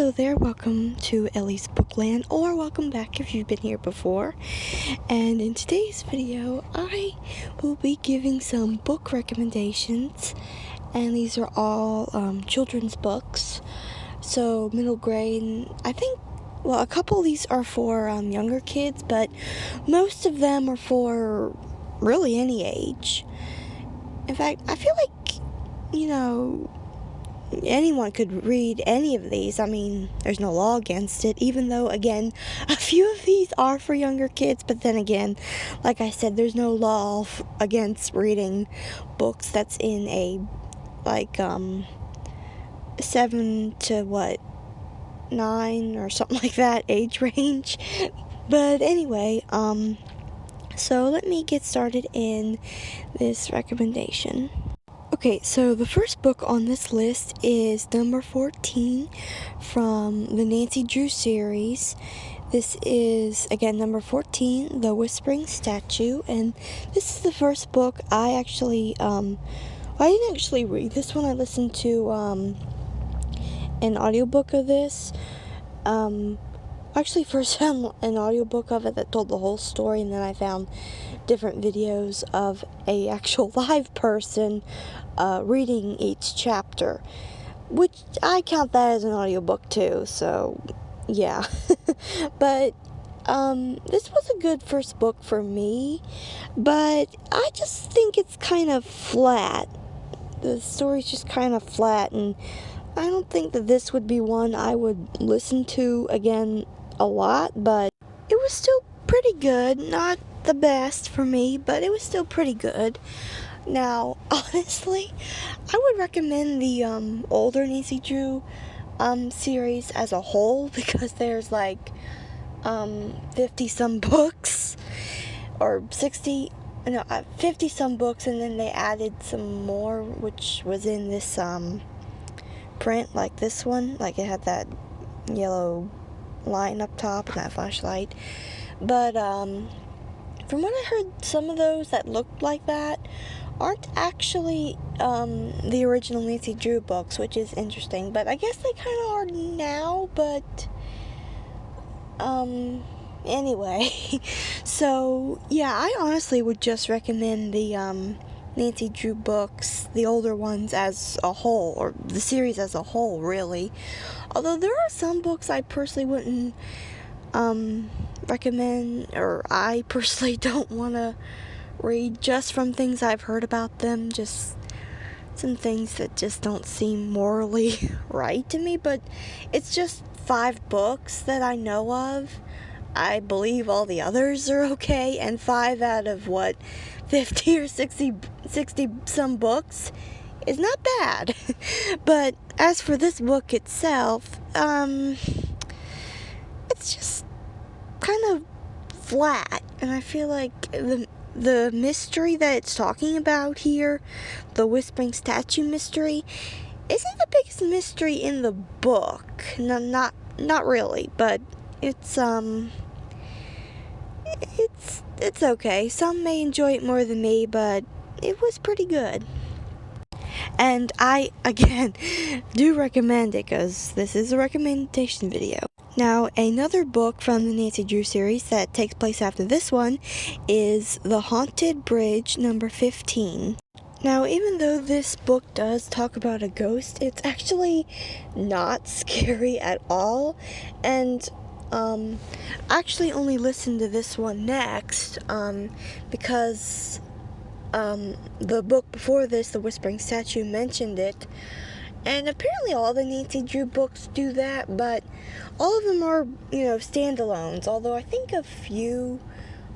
Hello there, welcome to Ellie's Bookland, or welcome back if you've been here before. And in today's video, I will be giving some book recommendations, and these are all children's books. So middle grade, I think, well, a couple of these are for younger kids, but most of them are for really any age. In fact, I feel like, anyone could read any of these. I mean, there's no law against it, even though, again, a few of these are for younger kids, but then again, like I said, there's no law against reading books that's in a, 7 to, 9 or something like that age range. But anyway, so let me get started in this recommendation. Okay, so the first book on this list is number 14 from the Nancy Drew series. This is, again, number 14, The Whispering Statue, and this is the first book I actually, I didn't actually read this one. I listened to an audiobook of this. Actually first found an audiobook of it that told the whole story, and then I found different videos of a actual live person reading each chapter, which I count that as an audiobook too, so yeah. But this was a good first book for me, but I just think it's kind of flat. The story's just kind of flat, and I don't think that this would be one I would listen to again a lot, but it was still pretty good. Not the best for me, but it was still pretty good. Now, honestly, I would recommend the older Nancy Drew series as a whole, because there's 50 some books, or 50 some books, and then they added some more, which was in this print, like this one, like it had that yellow line up top and that flashlight. But from what I heard, some of those that looked like that aren't actually the original Nancy Drew books, which is interesting, but I guess they kind of are now. But anyway, so yeah, I honestly would just recommend the Nancy Drew books, the older ones as a whole, or the series as a whole, really. Although there are some books I personally wouldn't recommend, or I personally don't want to read just from things I've heard about them, just some things that just don't seem morally right to me. But it's just 5 books that I know of. I believe all the others are okay, and 5 out of 50 or 60 some books is not bad. But as for this book itself, it's just kind of flat, and I feel like the mystery that it's talking about here, the Whispering Statue mystery, isn't the biggest mystery in the book. No, not really, but it's okay. Some may enjoy it more than me, but it was pretty good. And I, again, do recommend it, because this is a recommendation video. Now, another book from the Nancy Drew series that takes place after this one is The Haunted Bridge, number 15. Now, even though this book does talk about a ghost, it's actually not scary at all. And I actually only listened to this one next because the book before this, The Whispering Statue, mentioned it. And apparently all the Nancy Drew books do that, but all of them are, standalones. Although I think a few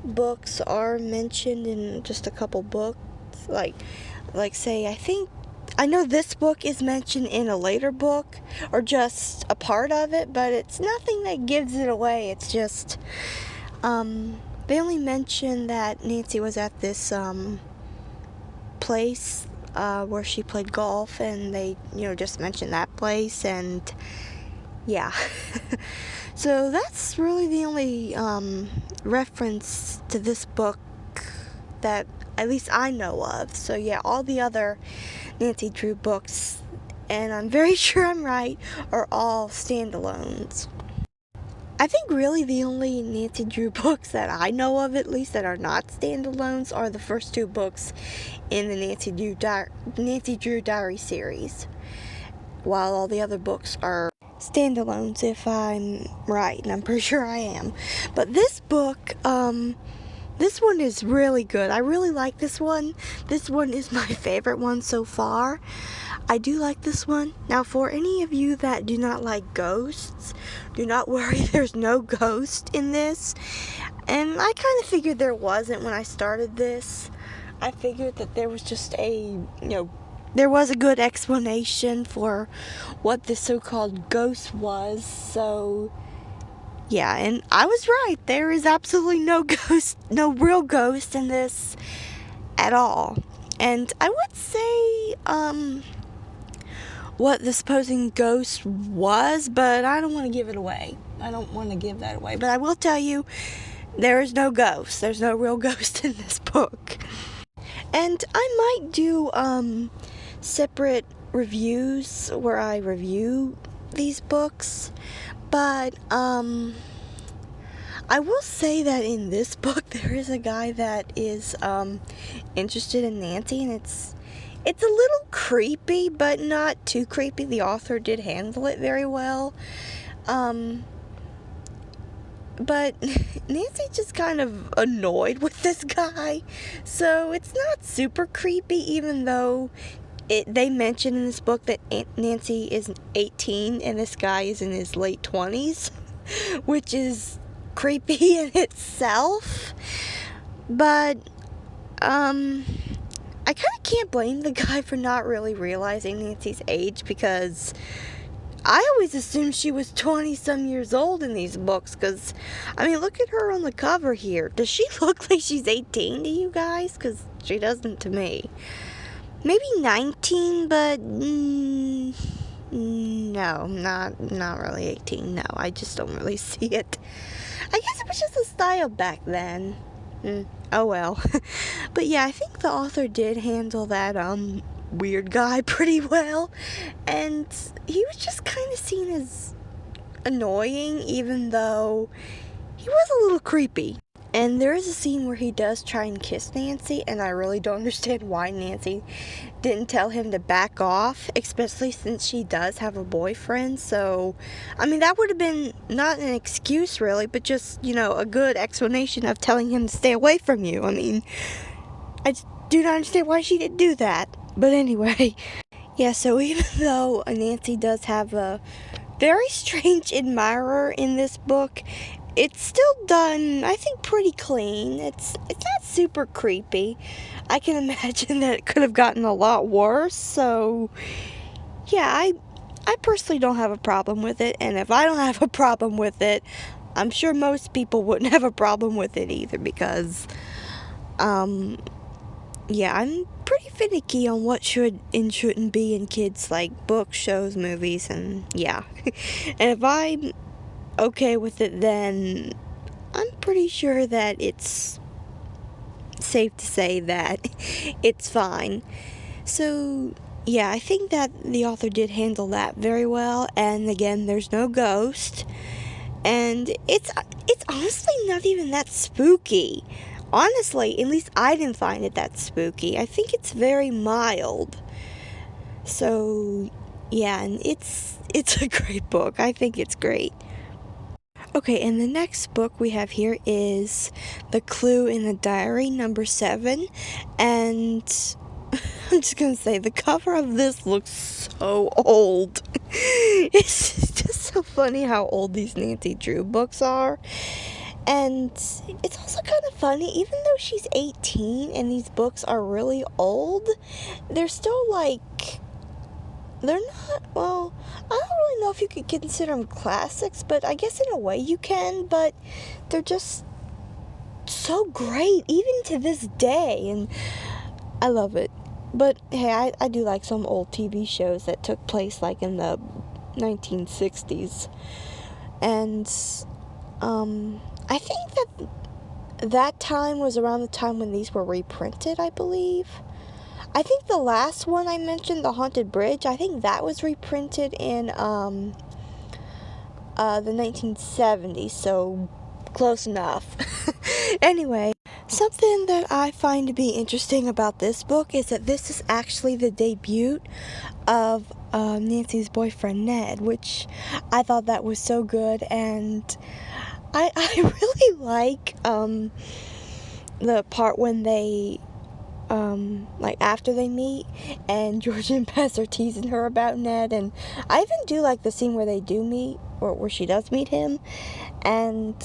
books are mentioned in just a couple books. Like say, I know this book is mentioned in a later book, or just a part of it, but it's nothing that gives it away. It's just, they only mention that Nancy was at this, place where she played golf, and they just mentioned that place, and yeah. So that's really the only reference to this book that at least I know of. So yeah, all the other Nancy Drew books and I'm very sure I'm right, are all standalones. I think really the only Nancy Drew books that I know of, at least, that are not standalones are the first two books in the Nancy Drew Diary series, while all the other books are standalones, if I'm right, and I'm pretty sure I am. But this book, this one is really good. I really like this one. This one is my favorite one so far. I do like this one. Now, for any of you that do not like ghosts, do not worry, there's no ghost in this. And I kind of figured there wasn't when I started this. I figured that there was just there was a good explanation for what this so-called ghost was. So, yeah, and I was right. There is absolutely no ghost, no real ghost in this at all. And I would say, what the supposing ghost was, but I don't want to give it away. I don't want to give that away. But I will tell you, there is no ghost. There's no real ghost in this book. And I might do, separate reviews where I review these books. But, I will say that in this book, there is a guy that is, interested in Nancy, and it's a little creepy, but not too creepy. The author did handle it very well. But Nancy's just kind of annoyed with this guy. So it's not super creepy, even though they mention in this book that Nancy is 18 and this guy is in his late 20s, which is creepy in itself. But, I kind of can't blame the guy for not really realizing Nancy's age, because I always assumed she was 20-some years old in these books, because, I mean, look at her on the cover here. Does she look like she's 18 to you guys? Because she doesn't to me. Maybe 19, but no, not really 18. No, I just don't really see it. I guess it was just a style back then. Oh well. But yeah, I think the author did handle that weird guy pretty well, and he was just kind of seen as annoying, even though he was a little creepy. And there is a scene where he does try and kiss Nancy, and I really don't understand why Nancy didn't tell him to back off, especially since she does have a boyfriend. So, I mean, that would have been not an excuse really, but just, a good explanation of telling him to stay away from you. I mean, I just do not understand why she didn't do that. But anyway, yeah, so even though Nancy does have a very strange admirer in this book, it's still done, I think, pretty clean. It's not super creepy. I can imagine that it could have gotten a lot worse. So, yeah, I personally don't have a problem with it. And if I don't have a problem with it, I'm sure most people wouldn't have a problem with it either, because, yeah, I'm pretty finicky on what should and shouldn't be in kids, like books, shows, movies, and yeah. And if I'm okay with it, then I'm pretty sure that it's safe to say that it's fine. So, yeah, I think that the author did handle that very well. And again, there's no ghost, and it's honestly not even that spooky. Honestly, at least I didn't find it that spooky. I think it's very mild. So, yeah, and it's a great book. I think it's great. Okay, and the next book we have here is The Clue in the Diary, number 7. And I'm just going to say, the cover of this looks so old. It's just so funny how old these Nancy Drew books are. And it's also kind of funny, even though she's 18 and these books are really old, they're still they're not, well, I don't really know if you could consider them classics, but I guess in a way you can, but they're just so great, even to this day, and I love it. But hey, I do like some old TV shows that took place in the 1960s, and I think that time was around the time when these were reprinted, I believe. I think the last one I mentioned, The Haunted Bridge, I think that was reprinted in the 1970s, so close enough. Anyway, something that I find to be interesting about this book is that this is actually the debut of Nancy's boyfriend Ned, which I thought that was so good, and I really like the part when they like after they meet and George and Bess are teasing her about Ned, and I even do like the scene where they do meet, or where she does meet him, and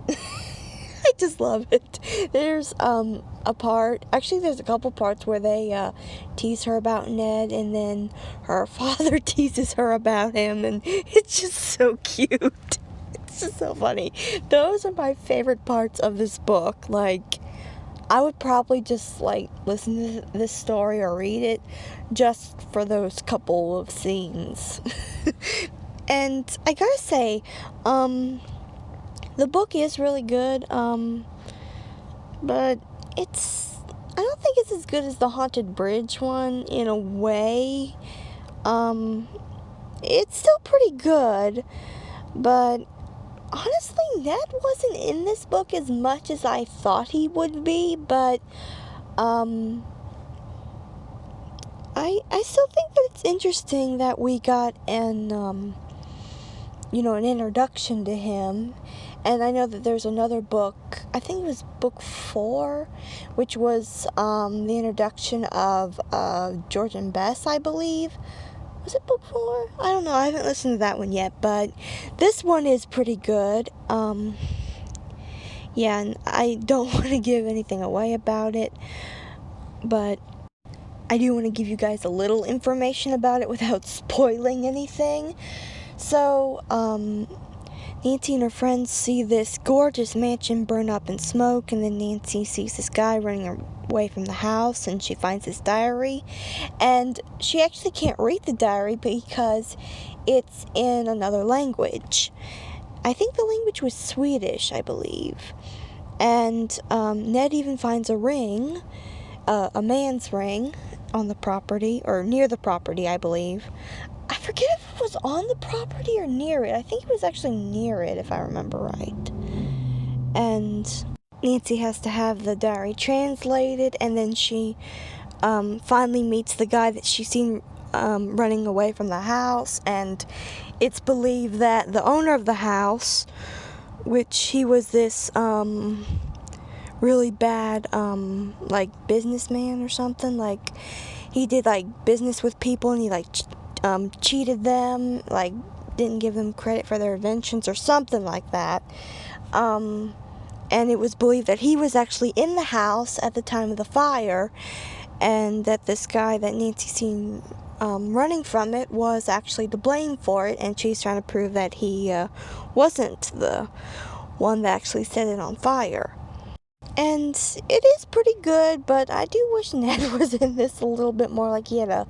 I just love it. There's a part, actually there's a couple parts where they tease her about Ned, and then her father teases her about him, and it's just so cute. It's just so funny. Those are my favorite parts of this book. Like, I would probably just like listen to this story or read it just for those couple of scenes. And I gotta say, the book is really good, but I don't think it's as good as the Haunted Bridge one in a way. It's still pretty good, but honestly, Ned wasn't in this book as much as I thought he would be, but I still think that it's interesting that we got an introduction to him. And I know that there's another book, I think it was book 4, which was the introduction of George and Bess, I believe. Was it book 4? I don't know, I haven't listened to that one yet, but this one is pretty good. Yeah, and I don't want to give anything away about it, but I do want to give you guys a little information about it without spoiling anything. So, Nancy and her friends see this gorgeous mansion burn up in smoke, and then Nancy sees this guy running away from the house, and she finds his diary, and she actually can't read the diary because it's in another language. I think the language was Swedish, I believe. And Ned even finds a ring, a man's ring, on the property, or near the property, I believe. I forget if it was on the property or near it. I think it was actually near it, if I remember right. And Nancy has to have the diary translated, and then she finally meets the guy that she's seen running away from the house, and it's believed that the owner of the house, which he was this really bad like businessman or something, like he did like business with people, and he like cheated them, like didn't give them credit for their inventions or something like that. And it was believed that he was actually in the house at the time of the fire, and that this guy that Nancy seen running from it was actually to blame for it, and she's trying to prove that he wasn't the one that actually set it on fire. And it is pretty good, but I do wish Ned was in this a little bit more, like he had a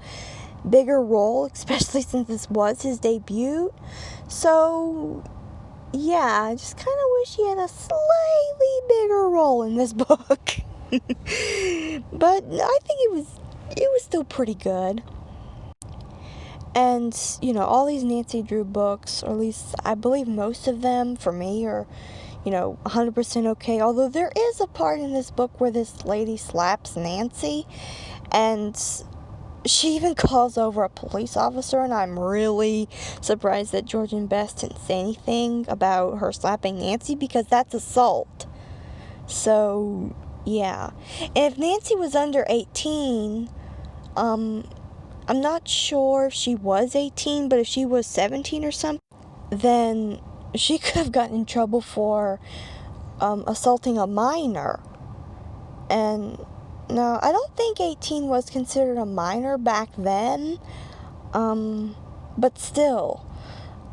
bigger role, especially since this was his debut. So yeah, I just kind of wish he had a slightly bigger role in this book. But I think it was still pretty good. And all these Nancy Drew books, or at least I believe most of them for me, are 100% okay. Although there is a part in this book where this lady slaps Nancy, and she even calls over a police officer, and I'm really surprised that George and Bess didn't say anything about her slapping Nancy, because that's assault. So, yeah. And if Nancy was under 18, I'm not sure if she was 18, but if she was 17 or something, then she could have gotten in trouble for assaulting a minor. And no, I don't think 18 was considered a minor back then, but still,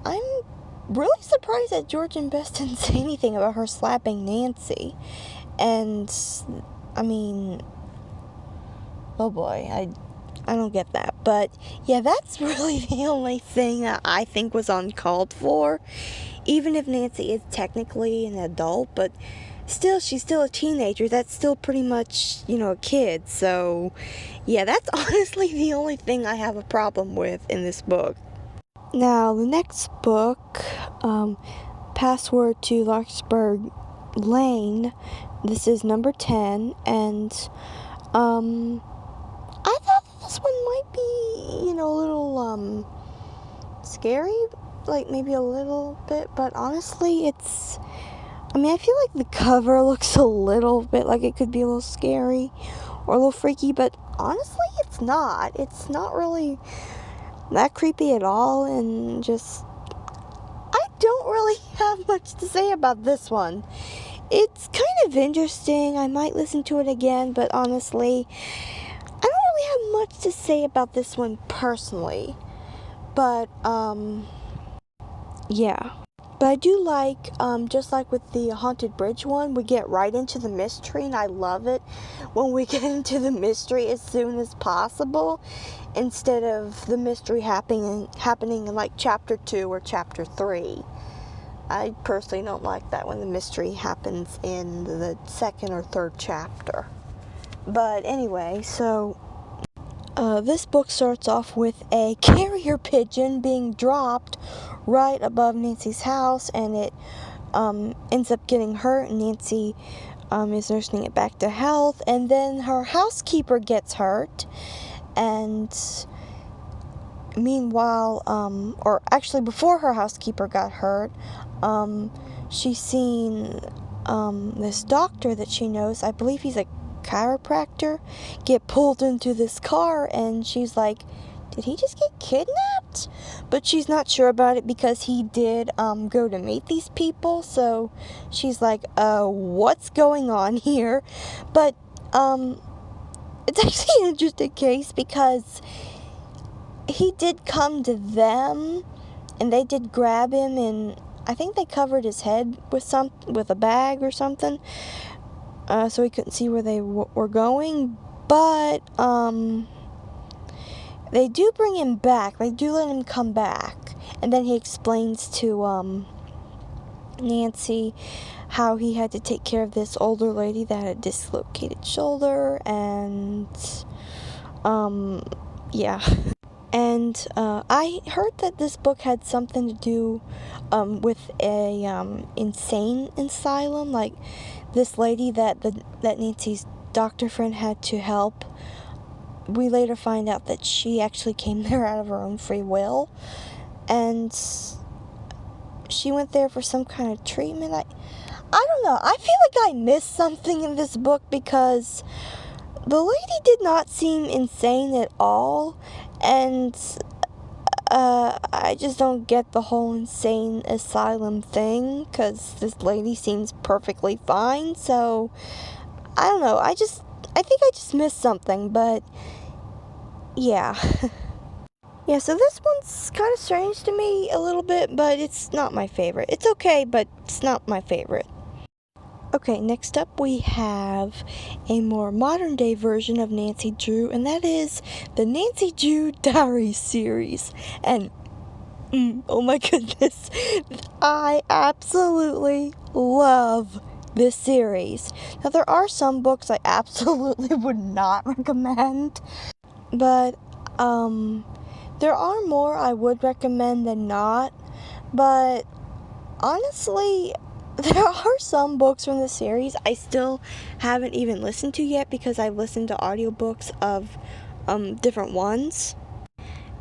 I'm really surprised that George and Bess didn't say anything about her slapping Nancy. And I mean, oh boy, I don't get that. But yeah, that's really the only thing that I think was uncalled for, even if Nancy is technically an adult. But still, she's still a teenager. That's still pretty much, a kid. So, yeah, that's honestly the only thing I have a problem with in this book. Now, the next book, Password to Larkspur Lane. This is number 10, and I thought that this one might be, a little scary, like maybe a little bit, but honestly, I feel like the cover looks a little bit like it could be a little scary or a little freaky, but honestly, it's not. It's not really that creepy at all, and just, I don't really have much to say about this one. It's kind of interesting. I might listen to it again, but honestly, I don't really have much to say about this one personally. But, yeah. But I do like, just like with the Haunted Bridge one, we get right into the mystery, and I love it when we get into the mystery as soon as possible, instead of the mystery happening in like chapter 2 or chapter 3. I personally don't like that when the mystery happens in the second or third chapter. But anyway, so this book starts off with a carrier pigeon being dropped right above Nancy's house, and it ends up getting hurt, and Nancy is nursing it back to health, and then her housekeeper gets hurt, and meanwhile, or actually before her housekeeper got hurt, she's seen this doctor that she knows, I believe he's a chiropractor, get pulled into this car, and she's like, did he just get kidnapped? But she's not sure about it because he did go to meet these people, so she's like, what's going on here? But it's actually an interesting case because he did come to them, and they did grab him, and I think they covered his head with a bag or something, so he couldn't see where they were going. But they do bring him back. They do let him come back, and then he explains to Nancy how he had to take care of this older lady that had a dislocated shoulder, and yeah. And I heard that this book had something to do with a insane asylum, like this lady that Nancy's doctor friend had to help. We later find out that she actually came there out of her own free will, and she went there for some kind of treatment. I don't know. I feel like I missed something in this book because the lady did not seem insane at all, and I just don't get the whole insane asylum thing, because this lady seems perfectly fine, so I don't know, I think I just missed something, but yeah. Yeah, so this one's kind of strange to me a little bit, but it's not my favorite. It's okay, but it's not my favorite. Okay, next up we have a more modern day version of Nancy Drew, and that is the Nancy Drew Diary series. And oh my goodness, I absolutely love this series. Now, there are some books I absolutely would not recommend, but there are more I would recommend than not. But honestly, there are some books from the series I still haven't even listened to yet, because I've listened to audiobooks of different ones.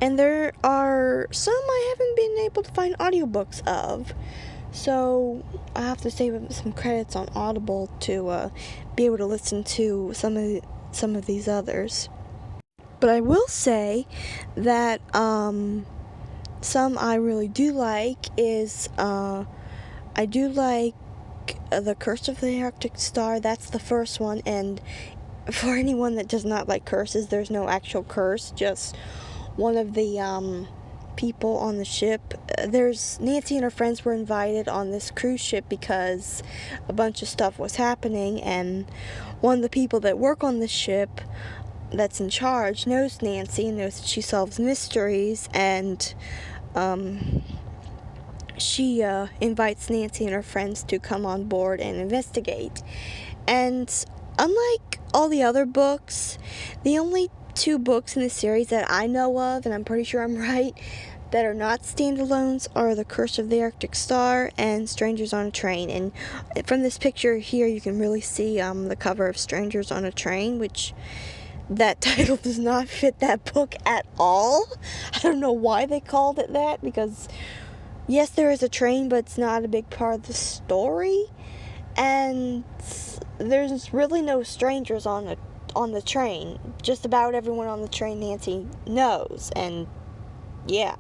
And there are some I haven't been able to find audiobooks of. So I have to save up some credits on Audible to be able to listen to some of these others. But I will say that some I really do like is I do like The Curse of the Arctic Star. That's the first one, and for anyone that does not like curses, there's no actual curse, just one of the people on the ship. Nancy and her friends were invited on this cruise ship because a bunch of stuff was happening, and one of the people that work on the ship that's in charge knows Nancy and knows that she solves mysteries, and she invites Nancy and her friends to come on board and investigate. And unlike all the other books, the only two books in the series that I know of, and I'm pretty sure I'm right, that are not standalones are The Curse of the Arctic Star and Strangers on a Train. And from this picture here, you can really see the cover of Strangers on a Train, which that title does not fit that book at all. I don't know why they called it that, because yes, there is a train, but it's not a big part of the story. And there's really no strangers on the train. Just about everyone on the train Nancy knows. And yeah.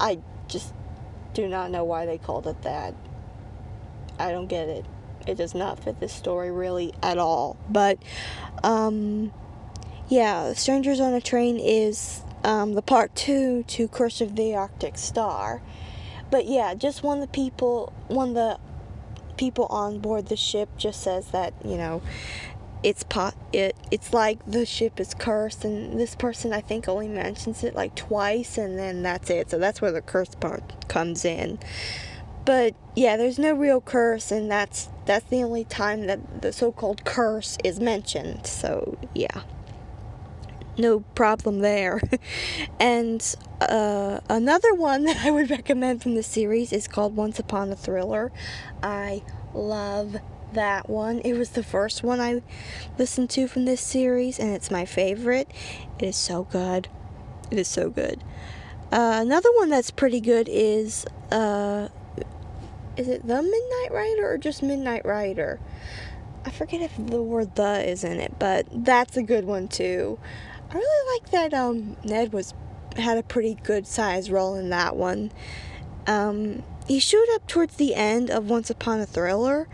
I just do not know why they called it that. I don't get it. It does not fit this story really at all. But, yeah, Strangers on a Train is the part 2 to Curse of the Arctic Star. But yeah, just one of the people on board the ship just says that, you know, it's like the ship is cursed, and this person I think only mentions it like twice, and then that's it. So that's where the curse part comes in. But yeah, there's no real curse, and that's the only time that the so-called curse is mentioned. So yeah, no problem there. And another one that I would recommend from the series is called Once Upon a Thriller. I love that one. It was the first one I listened to from this series, and it's my favorite. It is so good. It is so good. Another one that's pretty good is it The Midnight Rider or just Midnight Rider? I forget if the word "the" is in it, but that's a good one too. I really like that Ned had a pretty good sized role in that one. He showed up towards the end of Once Upon a Thriller,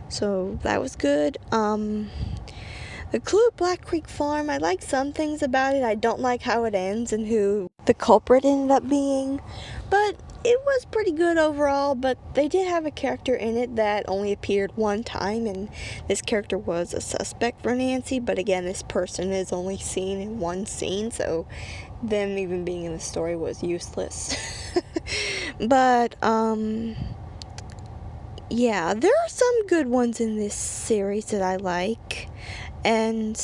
so that was good. The Clue at Black Creek Farm, I like some things about it. I don't like how it ends and who the culprit ended up being, but it was pretty good overall. But they did have a character in it that only appeared one time, and this character was a suspect for Nancy, but again, this person is only seen in one scene, so them even being in the story was useless. But, yeah, there are some good ones in this series that I like, and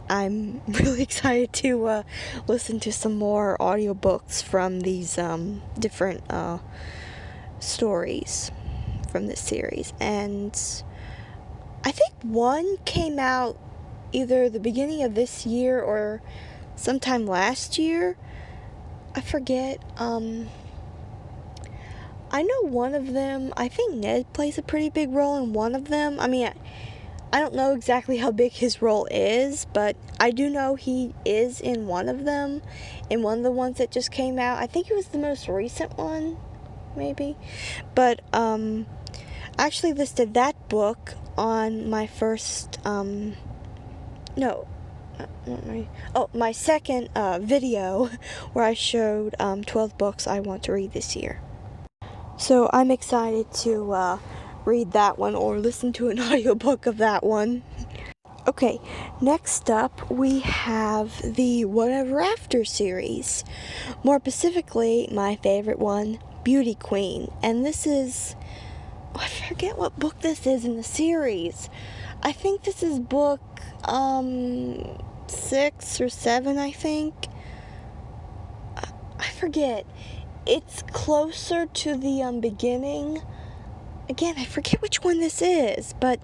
I'm really excited to listen to some more audiobooks from these different stories from this series. And I think one came out either the beginning of this year or sometime last year. I forget. I know one of them, I think Ned plays a pretty big role in one of them. I mean, I don't know exactly how big his role is, but I do know he is in one of them, in one of the ones that just came out. I think it was the most recent one, maybe. But I actually listed that book on my first, my second video where I showed 12 books I want to read this year. So I'm excited to read that one or listen to an audiobook of that one. Okay, next up we have the Whatever After series. More specifically, my favorite one, Beauty Queen. And this is, I forget what book this is in the series. I think this is book 6 or 7, I think. I forget. It's closer to the beginning. Again, I forget which one this is, but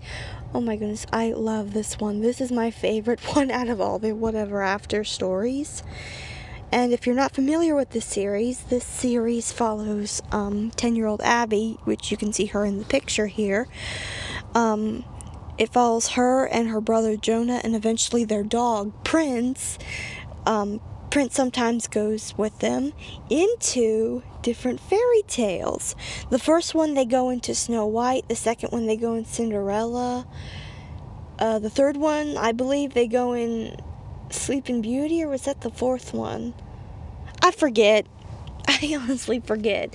oh my goodness, I love this one. This is my favorite one out of all the Whatever After stories. And if you're not familiar with this series follows 10-year-old Abby, which you can see her in the picture here. It follows her and her brother Jonah and eventually their dog, Prince. Prince sometimes goes with them into different fairy tales. The first one, they go into Snow White. The second one, they go in Cinderella. The third one, I believe they go in Sleeping Beauty, or was that the fourth one? I forget. I honestly forget.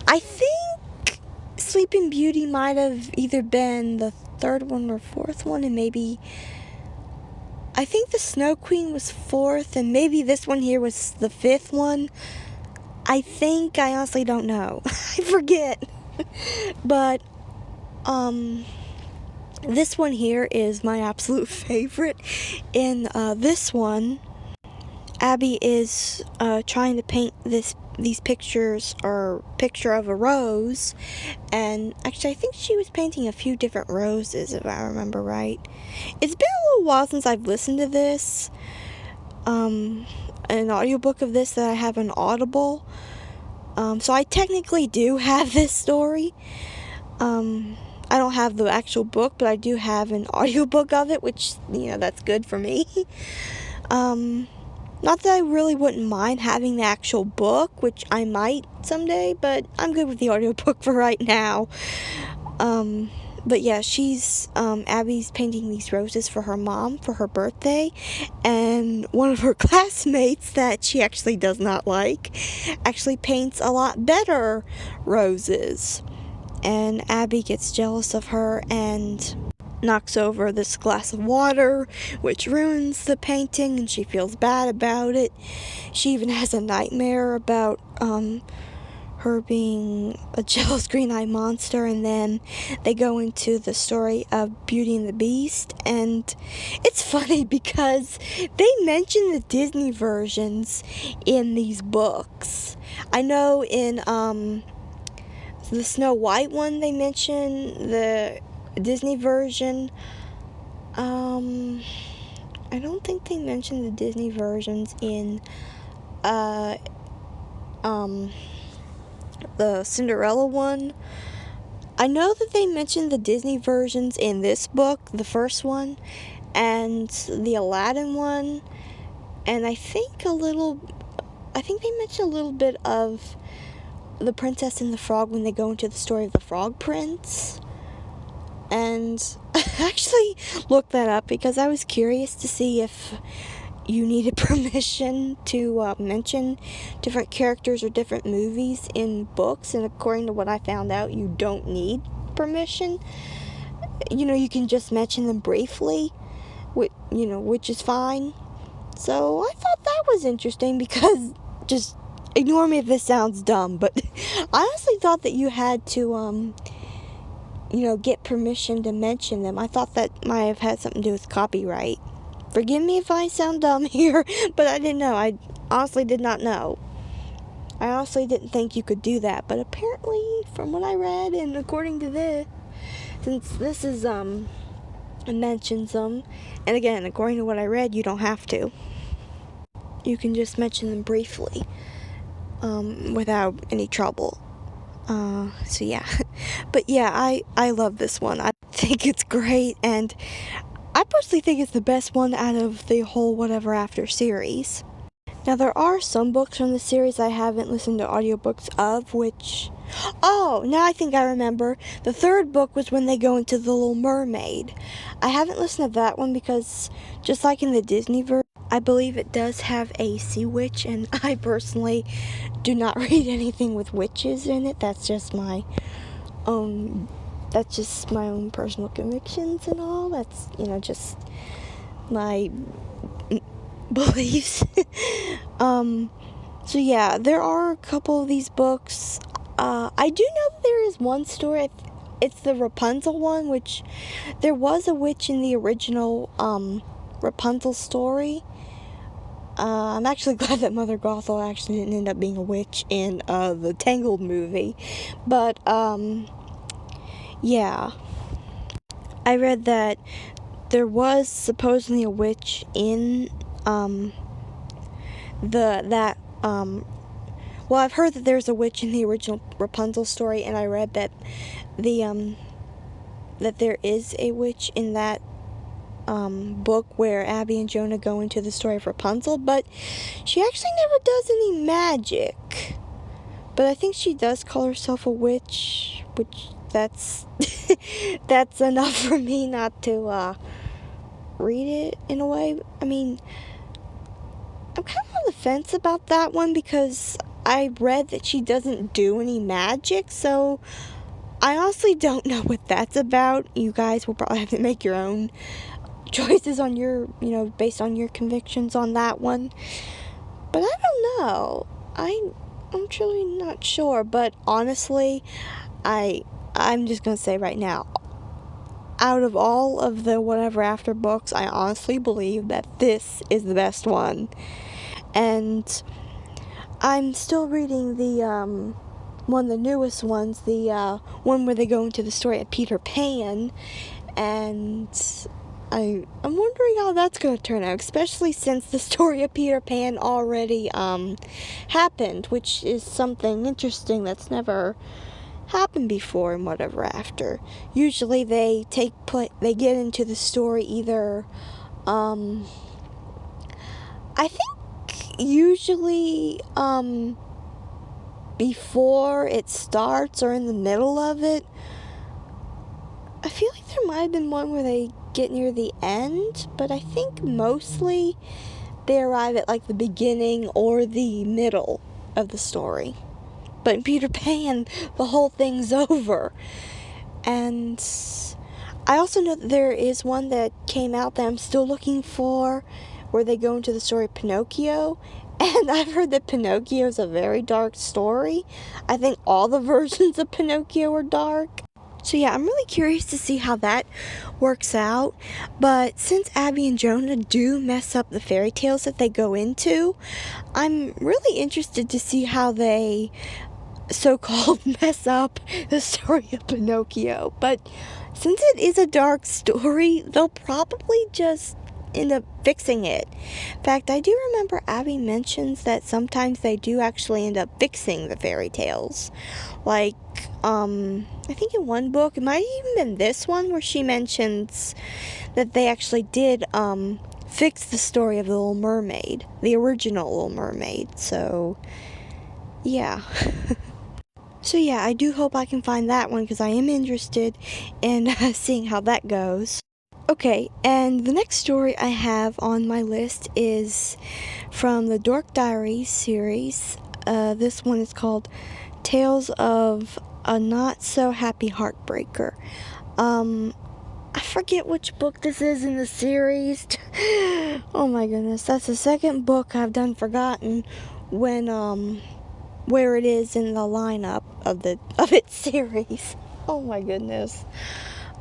I think Sleeping Beauty might have either been the third one or fourth one, and maybe I think the Snow Queen was fourth, and maybe this one here was the fifth one. I think, I honestly don't know. I forget. But, this one here is my absolute favorite. In this one, Abby is trying to paint these pictures, or picture of a rose, and actually I think she was painting a few different roses, if I remember right. It's been a little while since I've listened to this, an audiobook of this that I have on Audible, so I technically do have this story. I don't have the actual book, but I do have an audiobook of it, which, that's good for me. Not that I really wouldn't mind having the actual book, which I might someday, but I'm good with the audiobook for right now. But yeah, Abby's painting these roses for her mom for her birthday, and one of her classmates that she actually does not like actually paints a lot better roses. And Abby gets jealous of her and knocks over this glass of water, which ruins the painting, and she feels bad about it. She even has a nightmare about her being a jealous green-eyed monster, and then they go into the story of Beauty and the Beast, and it's funny because they mention the Disney versions in these books. I know in the Snow White one, they mention the Disney version. I don't think they mention the Disney versions in the Cinderella one. I know that they mentioned the Disney versions in this book, the first one, and the Aladdin one, and I think they mention a little bit of the Princess and the Frog when they go into the story of the Frog Prince. And I actually looked that up because I was curious to see if you needed permission to mention different characters or different movies in books, and according to what I found out, you don't need permission. You can just mention them briefly, which is fine. So I thought that was interesting because, just ignore me if this sounds dumb, but I honestly thought that you had to, get permission to mention them. I thought that might have had something to do with copyright. Forgive me if I sound dumb here, but I didn't know. I honestly did not know. I honestly didn't think you could do that, but apparently, from what I read, and according to this, since this is, it mentions them, and again, according to what I read, you don't have to. You can just mention them briefly, without any trouble. So yeah. But yeah, I love this one. I think it's great, and I personally think it's the best one out of the whole Whatever After series. Now, there are some books from the series I haven't listened to audiobooks of, which... Oh, now I think I remember. The third book was when they go into The Little Mermaid. I haven't listened to that one because, just like in the Disney version, I believe it does have a sea witch, and I personally do not read anything with witches in it. That's just my own personal convictions and all. That's, just my beliefs. So yeah, there are a couple of these books. I do know that there is one story. It's the Rapunzel one, which there was a witch in the original Rapunzel story. I'm actually glad that Mother Gothel actually didn't end up being a witch in the Tangled movie. But yeah, I read that there was supposedly a witch in well, I've heard that there's a witch in the original Rapunzel story, and I read that that there is a witch in that book where Abby and Jonah go into the story of Rapunzel, but she actually never does any magic. But I think she does call herself a witch, which that's that's enough for me not to read it in a way. I mean, I'm kind of on the fence about that one because I read that she doesn't do any magic, so I honestly don't know what that's about. You guys will probably have to make your own choices on your, based on your convictions on that one. But I don't know. I'm truly not sure, but honestly, I'm just gonna say right now, out of all of the Whatever After books, I honestly believe that this is the best one. And I'm still reading the one of the newest ones, the one where they go into the story of Peter Pan, and I'm wondering how that's going to turn out, especially since the story of Peter Pan already happened, which is something interesting that's never happened before in Whatever After. Usually they they get into the story either I think usually before it starts or in the middle of it. I feel like there might have been one where they get near the end, but I think mostly they arrive at like the beginning or the middle of the story. But in Peter Pan, the whole thing's over. And I also know that there is one that came out that I'm still looking for, where they go into the story of Pinocchio. And I've heard that Pinocchio is a very dark story. I think all the versions of Pinocchio are dark. So yeah, I'm really curious to see how that works out. But since Abby and Jonah do mess up the fairy tales that they go into, I'm really interested to see how they so-called mess up the story of Pinocchio. But since it is a dark story, they'll probably just end up fixing it. In fact, I do remember Abby mentions that sometimes they do actually end up fixing the fairy tales. Like, I think in one book, it might have even been this one, where she mentions that they actually did, fix the story of the Little Mermaid, the original Little Mermaid. So, yeah. So yeah, I do hope I can find that one because I am interested in seeing how that goes. Okay, and the next story I have on my list is from the Dork Diaries series. This one is called Tales of a Not So Happy Heartbreaker. I forget which book this is in the series. Oh my goodness, that's the second book I've done forgotten when where it is in the lineup of its series. Oh my goodness.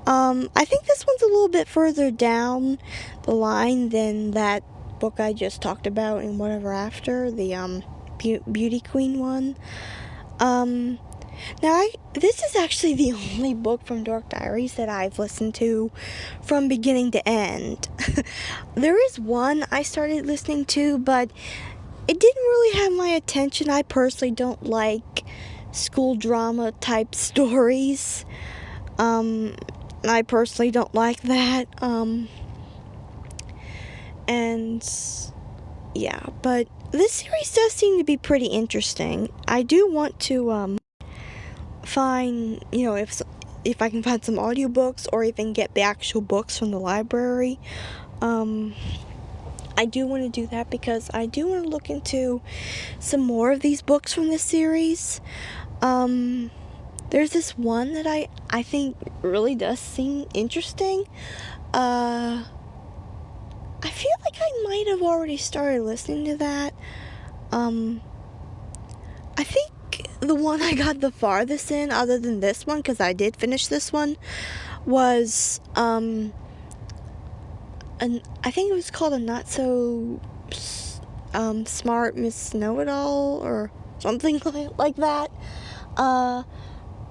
I think this one's a little bit further down the line than that book I just talked about in Whatever After, the Beauty Queen one. Now this is actually the only book from Dork Diaries that I've listened to from beginning to end. There is one I started listening to, but it didn't really have my attention. I personally don't like school drama type stories. I personally don't like that. And yeah, but this series does seem to be pretty interesting. I do want to find, if I can find some audiobooks or even get the actual books from the library. I do want to do that because I do want to look into some more of these books from this series. There's this one that I think really does seem interesting. I feel like I might have already started listening to that. I think the one I got the farthest in, other than this one, because I did finish this one, was, I think it was called A Not So Smart Miss Know-It-All, or something like that.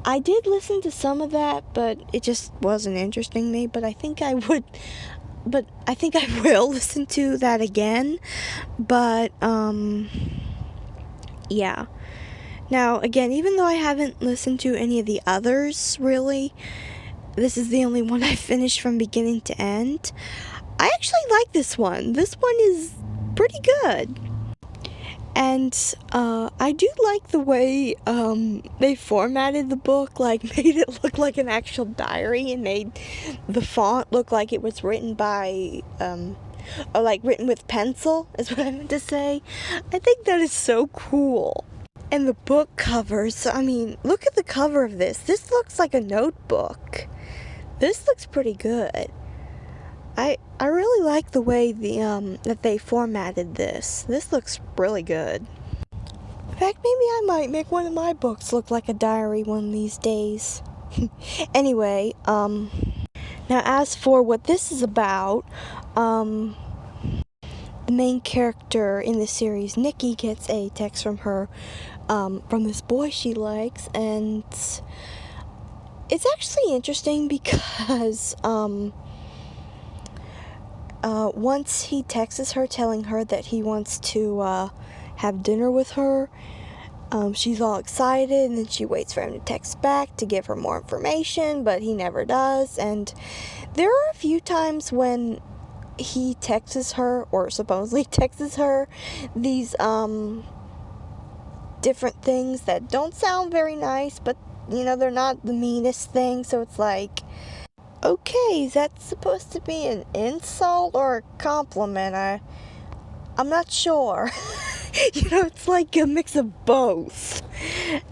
I did listen to some of that, but it just wasn't interesting me, but I think I will listen to that again, but, yeah. Now, again, even though I haven't listened to any of the others, really, this is the only one I finished from beginning to end. I actually like this one. This one is pretty good. And I do like the way they formatted the book, like made it look like an actual diary and made the font look like it was written by, or like written with pencil, is what I meant to say. I think that is so cool. And the book covers, I mean, look at the cover of this. This looks like a notebook. This looks pretty good. I really like the way that they formatted this. This looks really good. In fact, maybe I might make one of my books look like a diary one of these days. Anyway, now as for what this is about, the main character in the series, Nikki, gets a text from her, from this boy she likes, and it's actually interesting because, once he texts her telling her that he wants to, have dinner with her, she's all excited, and then she waits for him to text back to give her more information, but he never does. And there are a few times when he texts her, or supposedly texts her, these different things that don't sound very nice, but they're not the meanest thing. So it's like, okay, is that supposed to be an insult or a compliment? I'm not sure. It's like a mix of both.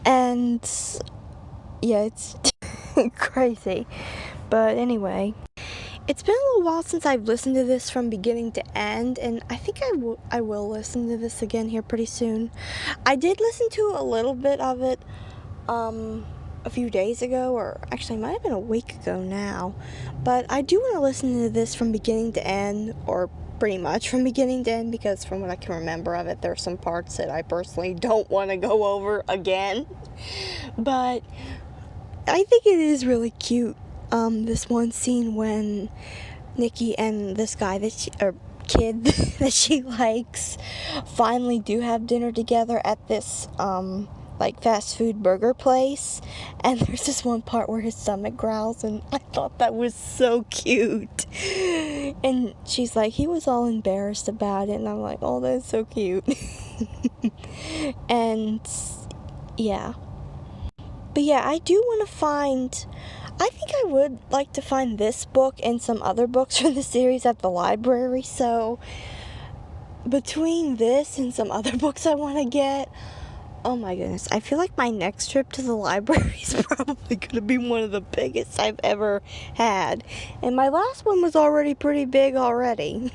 And yeah, it's crazy. But anyway, it's been a little while since I've listened to this from beginning to end, and I think I will listen to this again here pretty soon. I did listen to a little bit of it a few days ago, or actually it might have been a week ago now, but I do want to listen to this from beginning to end, or pretty much from beginning to end, because from what I can remember of it, there are some parts that I personally don't want to go over again. But I think it is really cute, this one scene when Nikki and this guy kid that she likes finally do have dinner together at this fast food burger place, and there's this one part where his stomach growls, and I thought that was so cute. And she's like, he was all embarrassed about it, and I'm like, oh, that's so cute. And yeah, but yeah, I think I would like to find this book and some other books from the series at the library. So between this and some other books I want to get, oh my goodness, I feel like my next trip to the library is probably going to be one of the biggest I've ever had. And my last one was already pretty big already.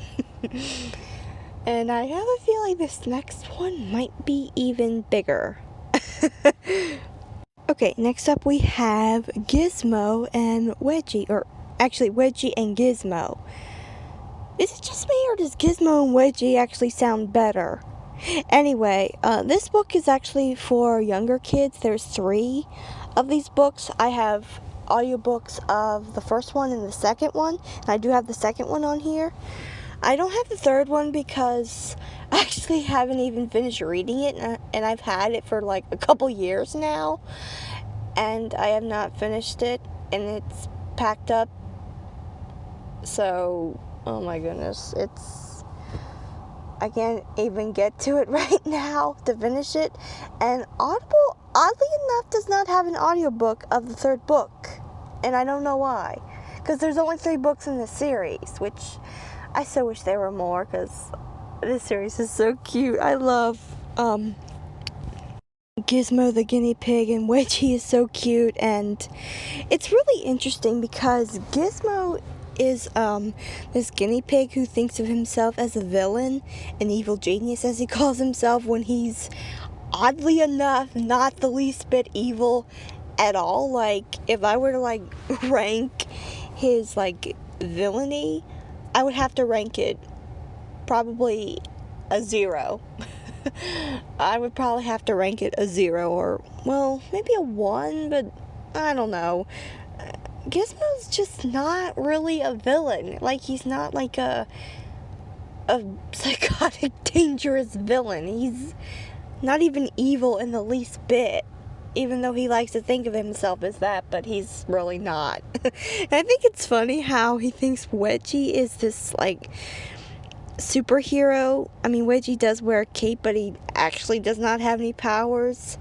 And I have a feeling this next one might be even bigger. Okay, next up we have Gizmo and Wedgie, or actually Wedgie and Gizmo. Is it just me, or does Gizmo and Wedgie actually sound better? Anyway, this book is actually for younger kids. There's 3 of these books. I have audiobooks of the first one and the second one, and I do have the second one on here. I don't have the third one because I actually haven't even finished reading it, and I've had it for like a couple years now, and I have not finished it, and it's packed up. So, oh my goodness, I can't even get to it right now to finish it. And Audible, oddly enough, does not have an audiobook of the third book, and I don't know why, because there's only 3 books in the series, which I so wish there were more, because this series is so cute. I love Gizmo the guinea pig, and Wedgie is so cute. And it's really interesting because Gizmo is this guinea pig who thinks of himself as a villain, an evil genius as he calls himself, when he's oddly enough not the least bit evil at all. Like, if I were to rank his villainy, I would have to rank it probably a 0. I would probably have to rank it a 0, or, well, maybe a 1, but I don't know. Gizmo's just not really a villain. He's not a psychotic, dangerous villain. He's not even evil in the least bit, even though he likes to think of himself as that, but he's really not. And I think it's funny how he thinks Wedgie is this superhero. I mean, Wedgie does wear a cape, but he actually does not have any powers.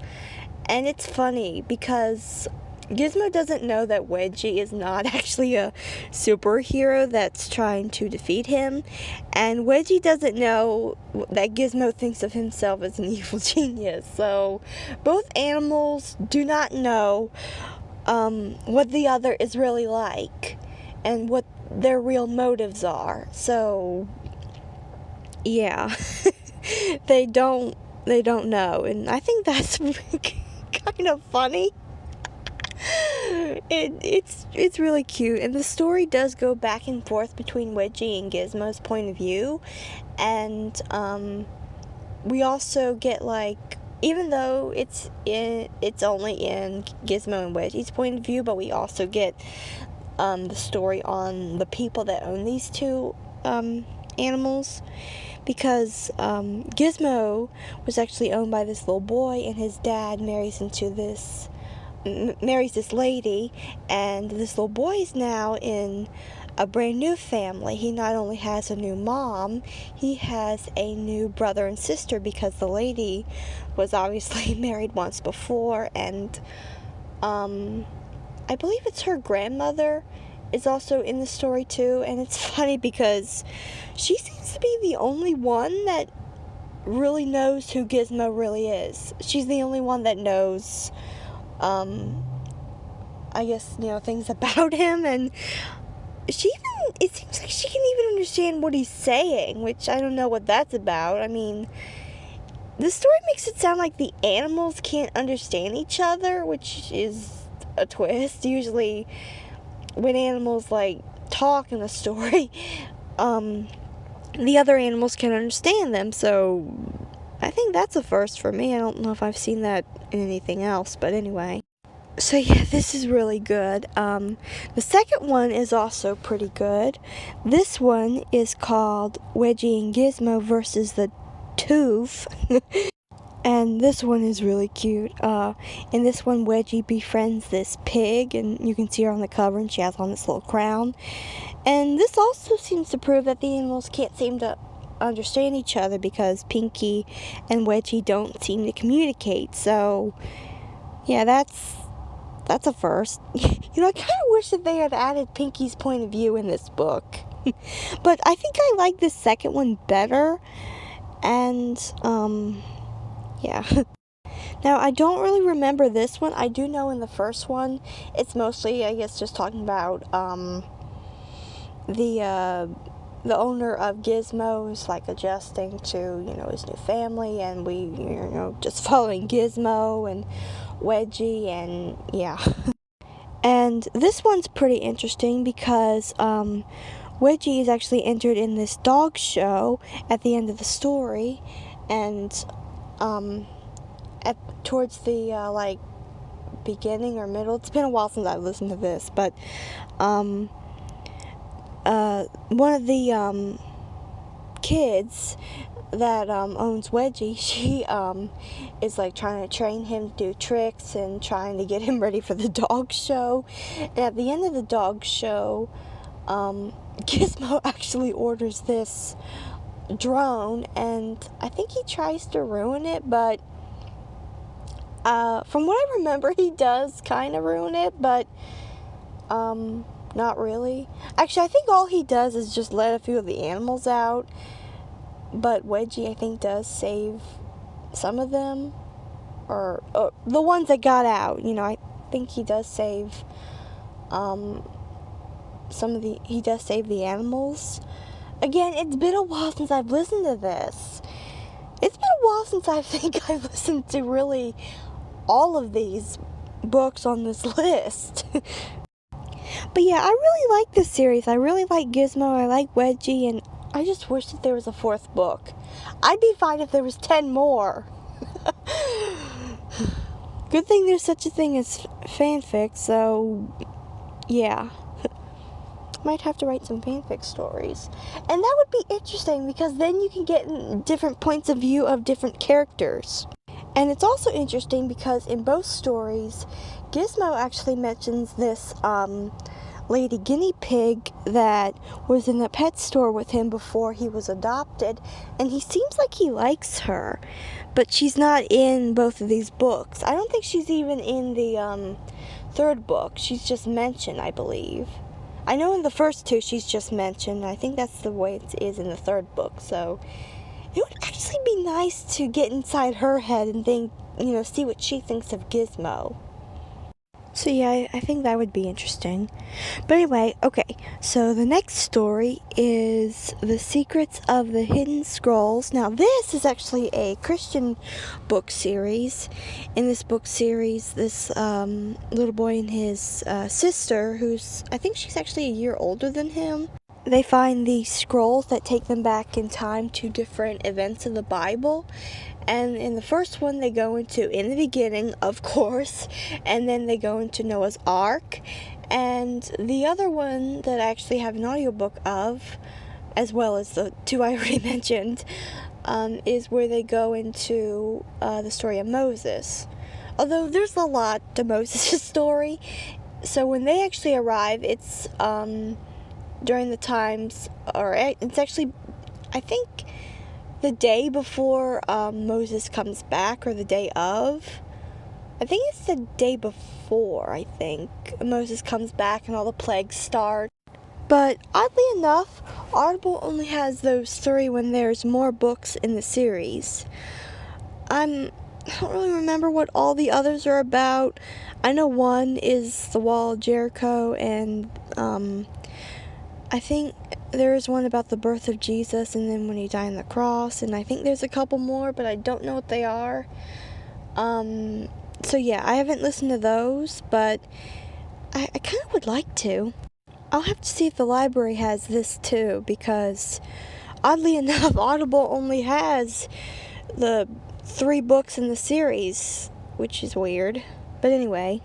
And it's funny because Gizmo doesn't know that Wedgie is not actually a superhero that's trying to defeat him, and Wedgie doesn't know that Gizmo thinks of himself as an evil genius. So both animals do not know what the other is really like and what their real motives are. So yeah, they don't they don't know, and I think that's kind of funny. It's really cute, and the story does go back and forth between Wedgie and Gizmo's point of view, and we also get, like, even though it's only in Gizmo and Wedgie's point of view, but we also get the story on the people that own these two animals, because Gizmo was actually owned by this little boy, and his dad marries this lady, and this little boy is now in a brand new family. He not only has a new mom, he has a new brother and sister, because the lady was obviously married once before, and I believe it's her grandmother is also in the story too. And it's funny because she seems to be the only one that really knows who Gizmo really is. She's the only one that knows I guess, things about him, and it seems like she can even understand what he's saying, which I don't know what that's about. I mean, the story makes it sound like the animals can't understand each other, which is a twist. Usually when animals, like, talk in a story, the other animals can understand them, so I think that's a first for me. I don't know if I've seen that in anything else, but anyway. So yeah, this is really good. The second one is also pretty good. This one is called Wedgie and Gizmo versus the Tooth. And this one is really cute. In this one, Wedgie befriends this pig, and you can see her on the cover, and she has on this little crown. And this also seems to prove that the animals can't seem to understand each other, because Pinky and Wedgie don't seem to communicate. So yeah, that's a first. I kind of wish that they had added Pinky's point of view in this book. But I think I like the second one better. And yeah. Now, I don't really remember this one. I do know in the first one, it's mostly, I guess, just talking about the owner of Gizmo is, like, adjusting to, his new family, and we, just following Gizmo and Wedgie, and yeah. And this one's pretty interesting because Wedgie is actually entered in this dog show at the end of the story, and towards the like beginning or middle. It's been a while since I've listened to this, but one of the kids that owns Wedgie, she is, like, trying to train him to do tricks and trying to get him ready for the dog show. And at the end of the dog show, Gizmo actually orders this drone, and I think he tries to ruin it, but from what I remember, he does kind of ruin it, but not really. Actually, I think all he does is just let a few of the animals out, but Wedgie, I think, does save some of them, or the ones that got out. I think he does save he does save the animals. Again, it's been a while since I've listened to this. It's been a while since I think I've listened to really all of these books on this list. But yeah, I really like this series. I really like Gizmo, I like Wedgie, and I just wish that there was a fourth book. I'd be fine if there was 10 more. Good thing there's such a thing as fanfic, so yeah. Might have to write some fanfic stories. And that would be interesting, because then you can get different points of view of different characters. And it's also interesting because in both stories, Gizmo actually mentions this lady guinea pig that was in the pet store with him before he was adopted, and he seems like he likes her, but she's not in both of these books. I don't think she's even in the third book. She's just mentioned, I believe. I know in the first two she's just mentioned. I think that's the way it is in the third book, so it would actually be nice to get inside her head and think, see what she thinks of Gizmo. So yeah, I think that would be interesting. But anyway, okay, so the next story is The Secrets of the Hidden Scrolls. Now, this is actually a Christian book series. In this book series, this little boy and his sister, who's, I think she's actually a year older than him, they find these scrolls that take them back in time to different events of the Bible. And in the first one, they go into in the beginning, of course, and then they go into Noah's Ark. And the other one that I actually have an audiobook of, as well as the two I already mentioned, is where they go into the story of Moses. Although there's a lot to Moses' story, so when they actually arrive, it's during the times, or it's actually, I think, the day before Moses comes back, or the day of. I think it's the day before, I think, Moses comes back and all the plagues start. But oddly enough, Audible only has those three when there's more books in the series. I don't really remember what all the others are about. I know one is the Wall of Jericho, and I think there's one about the birth of Jesus and then when he died on the cross, and I think there's a couple more, but I don't know what they are. So yeah, I haven't listened to those, but I kind of would like to. I'll have to see if the library has this too, because oddly enough, Audible only has the 3 books in the series, which is weird. But anyway,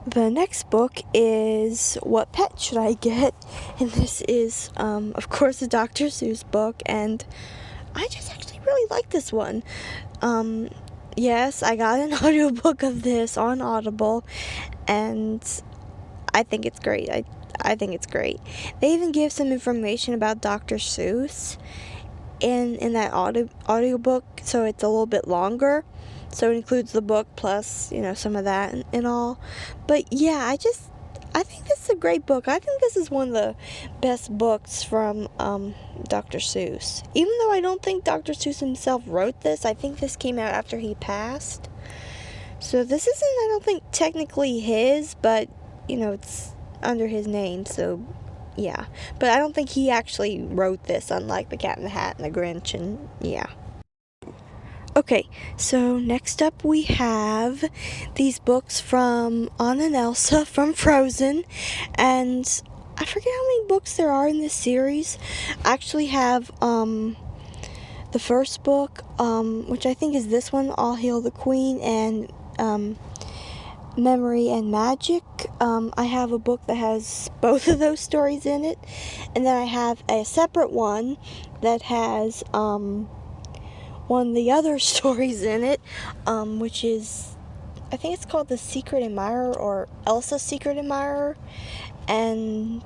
the next book is What Pet Should I Get? And this is, of course, a Dr. Seuss book, and I just actually really like this one. Yes, I got an audiobook of this on Audible, and I think it's great. I think it's great. They even give some information about Dr. Seuss in that audiobook, so it's a little bit longer. So it includes the book plus, some of that and all. But yeah, I think this is a great book. I think this is one of the best books from Dr. Seuss. Even though I don't think Dr. Seuss himself wrote this, I think this came out after he passed. So this isn't, I don't think, technically his, but, it's under his name, so yeah. But I don't think he actually wrote this, unlike The Cat in the Hat and The Grinch, and yeah. Okay, so next up we have these books from Anna and Elsa from Frozen, and I forget how many books there are in this series. I actually have the first book, which I think is this one, All Hail the Queen, and Memory and Magic. I have a book that has both of those stories in it, and then I have a separate one that has one of the other stories in it, which is, I think it's called The Secret Admirer, or Elsa's Secret Admirer, and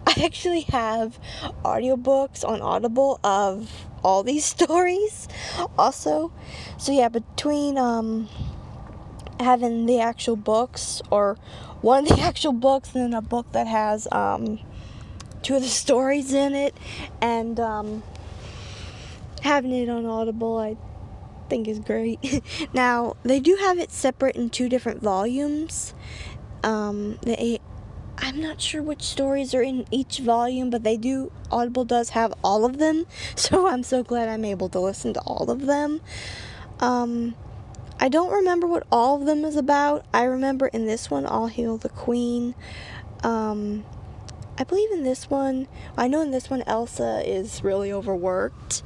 I actually have audiobooks on Audible of all these stories also. So yeah, between having the actual books, or one of the actual books, and then a book that has 2 of the stories in it, and having it on Audible, I think is great. Now, they do have it separate in 2 different volumes. I'm not sure which stories are in each volume, but Audible does have all of them, so I'm so glad I'm able to listen to all of them. I don't remember what all of them is about. I remember in this one, All Hail the Queen. I believe in this one, I know in this one Elsa is really overworked,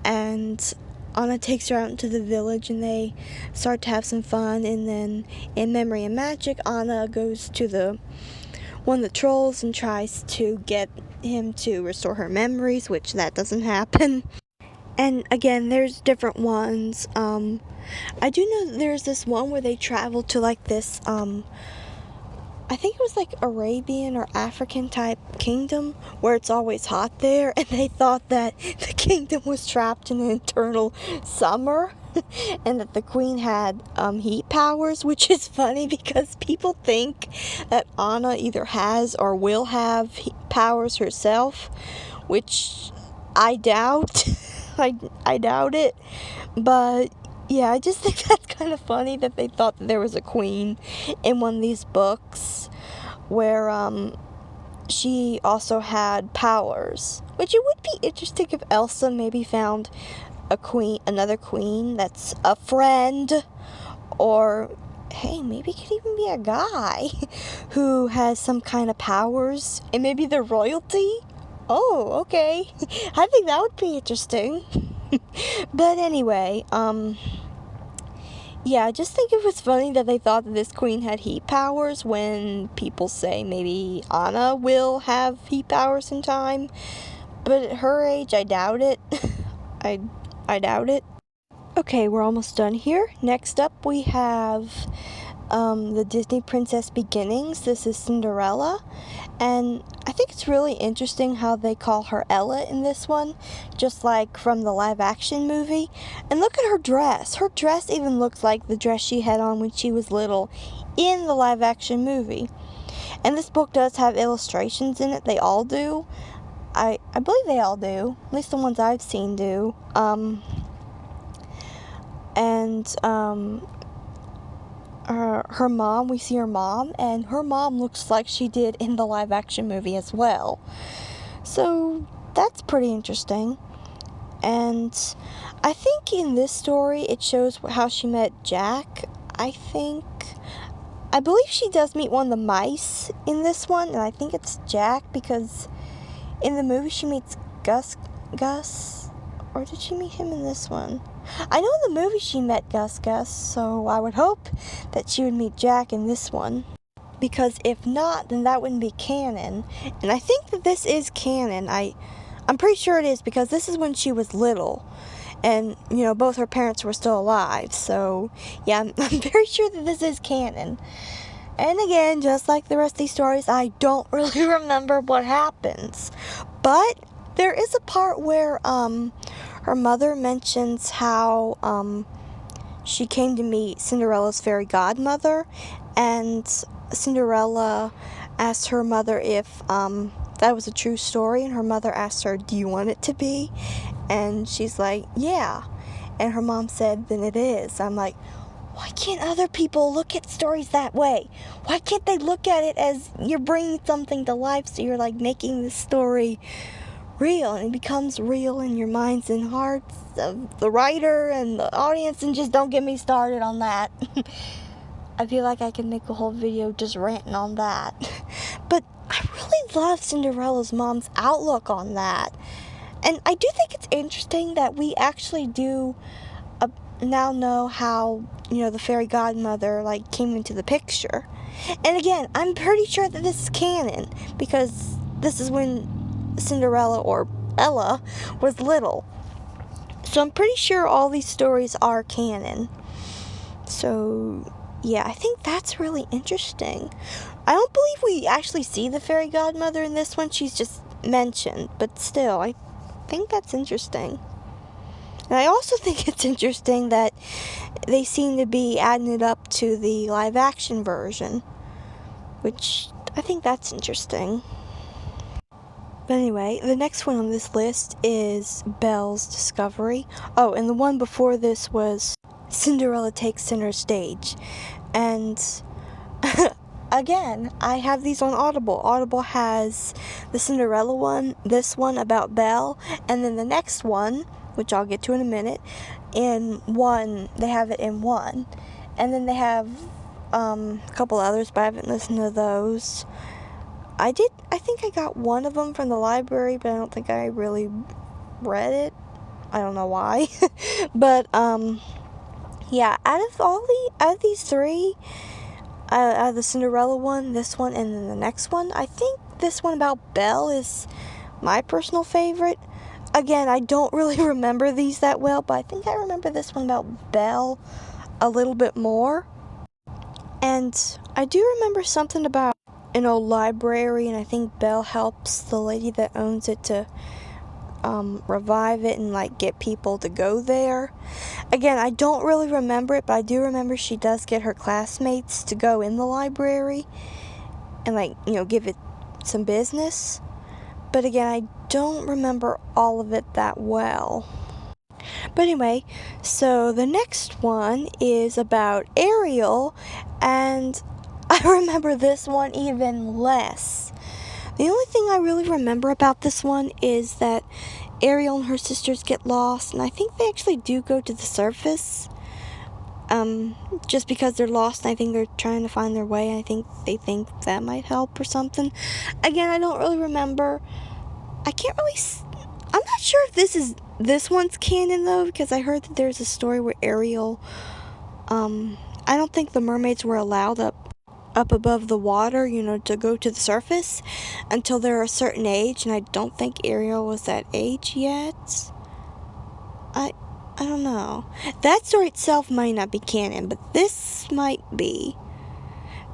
and Anna takes her out into the village and they start to have some fun. And then in Memory and Magic, Anna goes to one of the trolls and tries to get him to restore her memories, which that doesn't happen. And again, there's different ones. I do know that there's this one where they travel to like this I think it was like Arabian or African type kingdom where it's always hot there, and they thought that the kingdom was trapped in an eternal summer and that the queen had heat powers, which is funny because people think that Anna either has or will have powers herself, which I doubt. I doubt it, but Yeah, I just think that's kind of funny that they thought that there was a queen in one of these books where she also had powers. Which it would be interesting if Elsa maybe found another queen that's a friend, or hey, maybe it could even be a guy who has some kind of powers, and maybe they're royalty. Oh, okay. I think that would be interesting. But anyway, yeah, I just think it was funny that they thought that this queen had heat powers when people say maybe Anna will have heat powers in time. But at her age, I doubt it. I doubt it. Okay, we're almost done here. Next up, we have the Disney Princess Beginnings. This is Cinderella. And I think it's really interesting how they call her Ella in this one, just like from the live action movie. And look at her dress. Her dress even looks like the dress she had on when she was little in the live action movie. And this book does have illustrations in it. They all do. I believe they all do. At least the ones I've seen do. Her mom, we see her mom, and her mom looks like she did in the live action movie as well. So that's pretty interesting. And I think in this story it shows how she met Jack. I believe she does meet one of the mice in this one, and I think it's Jack, because in the movie she meets Gus, or did she meet him in this one? I know in the movie she met Gus, so I would hope that she would meet Jack in this one. Because if not, then that wouldn't be canon. And I think that this is canon. I'm pretty sure it is, because this is when she was little. And, both her parents were still alive. So, yeah, I'm very sure that this is canon. And again, just like the rest of these stories, I don't really remember what happens. But there is a part where her mother mentions how she came to meet Cinderella's fairy godmother, and Cinderella asked her mother if that was a true story, and her mother asked her, "Do you want it to be?" And she's like, "Yeah." And her mom said, "Then it is." I'm like, why can't other people look at stories that way? Why can't they look at it as you're bringing something to life, so you're like making this story real, and it becomes real in your minds and hearts of the writer and the audience, and just don't get me started on that. I feel like I can make a whole video just ranting on that. But I really love Cinderella's mom's outlook on that. And I do think it's interesting that we actually do now know how, the fairy godmother, came into the picture. And again, I'm pretty sure that this is canon, because this is when Cinderella, or Ella, was little. So I'm pretty sure all these stories are canon. So, yeah, I think that's really interesting. I don't believe we actually see the fairy godmother in this one. She's just mentioned. But still, I think that's interesting. And I also think it's interesting that they seem to be adding it up to the live action version, which I think that's interesting. But anyway, the next one on this list is Belle's Discovery. Oh, and the one before this was Cinderella Takes Center Stage. And again, I have these on Audible. Audible has the Cinderella one, this one about Belle, and then the next one, which I'll get to in a minute, they have it in one. And then they have a couple others, but I haven't listened to those. I think I got one of them from the library, but I don't think I really read it. I don't know why. But, yeah, out of these three, out of the Cinderella one, this one, and then the next one, I think this one about Belle is my personal favorite. Again, I don't really remember these that well, but I think I remember this one about Belle a little bit more. And I do remember something about an old library, and I think Belle helps the lady that owns it to revive it and get people to go there. Again, I don't really remember it, but I do remember she does get her classmates to go in the library and give it some business. But again, I don't remember all of it that well. But anyway, so the next one is about Ariel, and I remember this one even less. The only thing I really remember about this one is that Ariel and her sisters get lost, and I think they actually do go to the surface. Just because they're lost, and I think they're trying to find their way. I think they think that might help or something. Again, I don't really remember. I'm not sure if this one's canon though, because I heard that there's a story where Ariel, I don't think the mermaids were allowed up above the water, to go to the surface until they're a certain age, and I don't think Ariel was that age yet. I don't know. That story itself might not be canon, but this might be.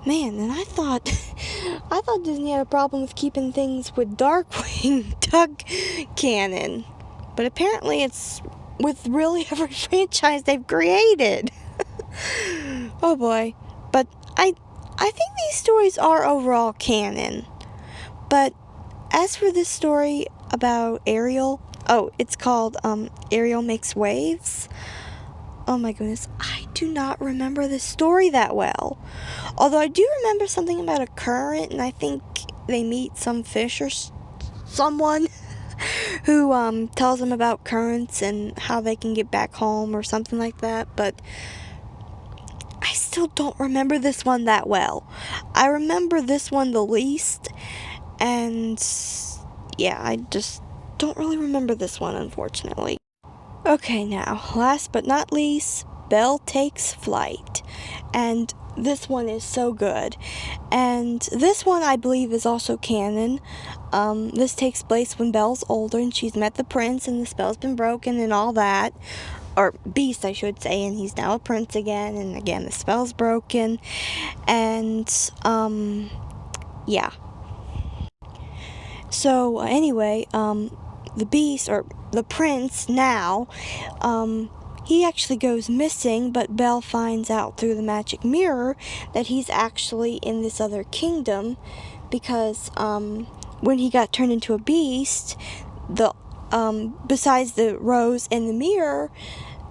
Man, and I thought Disney had a problem with keeping things with Darkwing Duck canon. But apparently it's with really every franchise they've created. Oh boy. But I think these stories are overall canon. But as for this story about Ariel, it's called Ariel Makes Waves. Oh my goodness, I do not remember this story that well. Although I do remember something about a current, and I think they meet some fish or someone who tells them about currents and how they can get back home or something like that. But I still don't remember this one that well. I remember this one the least, and yeah, I just don't really remember this one, unfortunately. Okay, now, last but not least, Belle Takes Flight. And this one is so good. And this one, I believe, is also canon. This takes place when Belle's older and she's met the prince and the spell's been broken and all that. Or Beast, I should say, and he's now a prince again, and again, the spell's broken. And, yeah. So, anyway, the Beast, or the prince now, he actually goes missing, but Belle finds out through the magic mirror that he's actually in this other kingdom, because when he got turned into a beast, besides the rose and the mirror,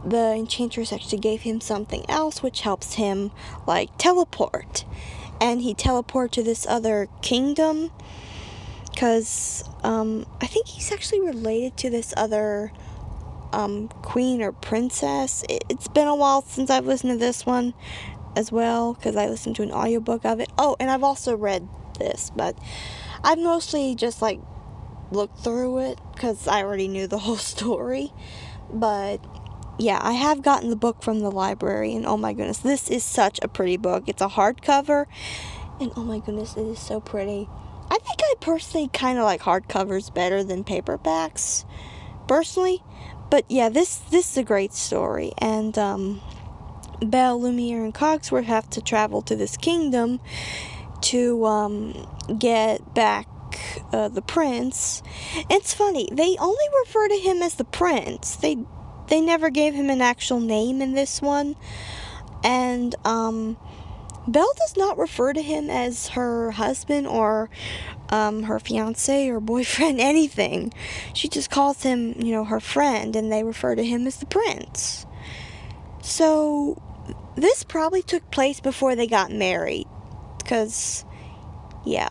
the enchantress actually gave him something else which helps him teleport, and he teleported to this other kingdom because I think he's actually related to this other queen or princess. It's been a while since I've listened to this one as well, because I listened to an audiobook of it. Oh, and I've also read this, but I've mostly just looked through it because I already knew the whole story. But yeah, I have gotten the book from the library, and oh my goodness, this is such a pretty book. It's a hardcover, and oh my goodness, it is so pretty. I think I personally kind of like hardcovers better than paperbacks, personally. But yeah, this is a great story, and Belle, Lumiere, and Cogsworth have to travel to this kingdom to get back the prince. It's funny, they only refer to him as the prince. They never gave him an actual name in this one, and Belle does not refer to him as her husband or her fiance or boyfriend, anything. She just calls him, her friend, and they refer to him as the prince. So this probably took place before they got married, because, yeah.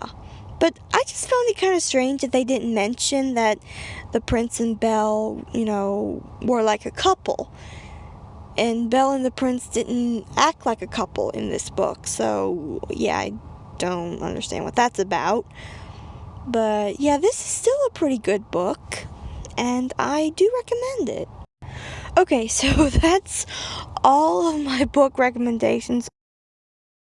But I just found it kind of strange that they didn't mention that the prince and Belle, were like a couple. And Belle and the prince didn't act like a couple in this book. So, yeah, I don't understand what that's about. But, yeah, this is still a pretty good book, and I do recommend it. Okay, so that's all of my book recommendations.